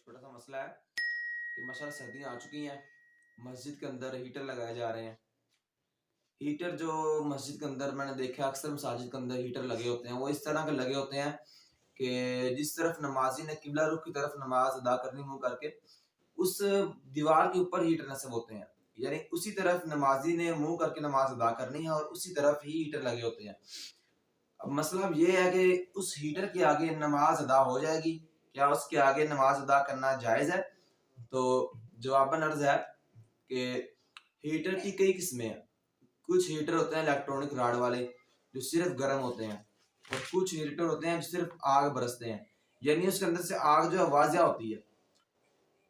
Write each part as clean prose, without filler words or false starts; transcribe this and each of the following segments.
چھوٹا سا مسئلہ ہے کہ ماشاءاللہ سردیاں آ چکی ہیں، مسجد کے اندر ہیٹر لگائے جا رہے ہیں۔ ہیٹر جو مسجد کے اندر میں نے دیکھا اکثر مساجد کے اندر ہیٹر لگے ہوتے ہیں، وہ اس طرح کے لگے ہوتے ہیں کہ جس طرف نمازی نے قبلہ رخ کی طرف نماز ادا کرنی منہ کر کے اس دیوار کے اوپر ہیٹر نصب ہوتے ہیں، یعنی اسی طرف نمازی نے منہ کر کے نماز ادا کرنی ہے اور اسی طرف ہی ہیٹر لگے ہوتے ہیں۔ اب مسئلہ یہ ہے کہ اس ہیٹر کے آگے نماز ادا ہو جائے گی کیا؟ اس کے آگے نماز ادا کرنا جائز ہے؟ تو جواباً عرض ہے کہ ہیٹر کی کئی قسمیں ہیں۔ کچھ ہیٹر ہوتے ہیں الیکٹرونک راڈ والے جو صرف گرم ہوتے ہیں، اور کچھ ہیٹر ہوتے ہیں جو صرف آگ برستے ہیں، یعنی اس کے اندر سے آگ جو ہے واضح ہوتی ہے۔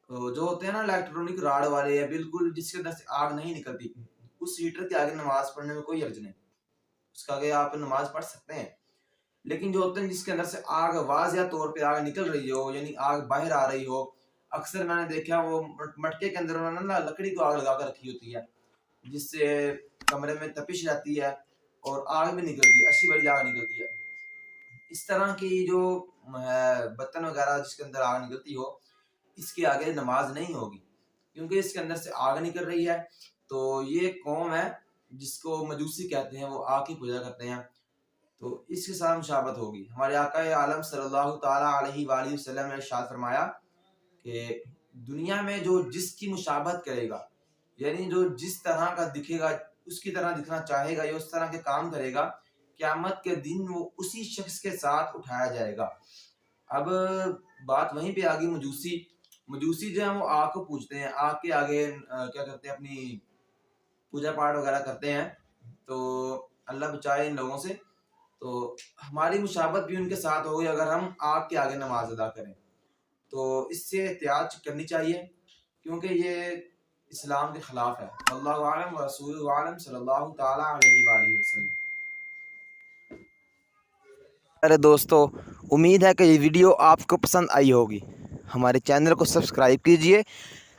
تو جو ہوتے ہیں نا الیکٹرونک راڈ والے ہیں بالکل جس کے اندر سے آگ نہیں نکلتی، اس ہیٹر کے آگے نماز پڑھنے میں کوئی حرج نہیں، اس کے آگے آپ نماز پڑھ سکتے ہیں۔ لیکن جو ہوتے ہیں جس کے اندر سے آگ واضح طور پہ آگ نکل رہی ہو، یعنی آگ باہر آ رہی ہو، اکثر میں نے دیکھا وہ مٹکے کے اندر انہوں نے لکڑی کو آگ لگا کر رکھی ہوتی ہے جس سے کمرے میں تپش رہتی ہے اور آگ بھی نکلتی ہے، اچھی بڑی آگ نکلتی ہے۔ اس طرح کی جو برتن وغیرہ جس کے اندر آگ نکلتی ہو، اس کے آگے نماز نہیں ہوگی کیونکہ اس کے اندر سے آگ نکل رہی ہے۔ تو یہ قوم ہے جس کو مجوسی کہتے ہیں، وہ آگ کی پوجا کرتے ہیں، تو اس کے ساتھ مشابہت ہوگی۔ ہمارے آقا عالم صلی اللہ تعالیٰ علیہ وآلہ وسلم نے ارشاد فرمایا کہ دنیا میں جو جس کی مشابہت کرے گا، یعنی جو جس طرح کا دکھے گا اس کی طرح دکھنا چاہے گا یا اس طرح کے کام کرے گا، قیامت کے دن وہ اسی شخص کے ساتھ اٹھایا جائے گا۔ اب بات وہیں پہ آگی، مجوسی جو ہیں وہ آگ کو پوجتے ہیں، آگ کے آگے کیا کرتے ہیں، اپنی پوجا پاٹ وغیرہ کرتے ہیں، تو اللہ بچائے ان لوگوں سے۔ تو ہماری مشابہت بھی ان کے ساتھ ہوگی اگر ہم آگ کے آگے نماز ادا کریں، تو اس سے احتیاط کرنی چاہیے کیونکہ یہ اسلام کے خلاف ہے۔ اللہ عالم و رسول عالم صلی اللہ تعالیٰ علیہ وآلہ وسلم۔ ارے دوستو، امید ہے کہ یہ ویڈیو آپ کو پسند آئی ہوگی۔ ہمارے چینل کو سبسکرائب کیجئے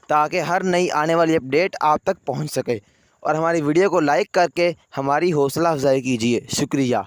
تاکہ ہر نئی آنے والی اپڈیٹ آپ تک پہنچ سکے، اور ہماری ویڈیو کو لائک کر کے ہماری حوصلہ افزائی کیجئے۔ شکریہ۔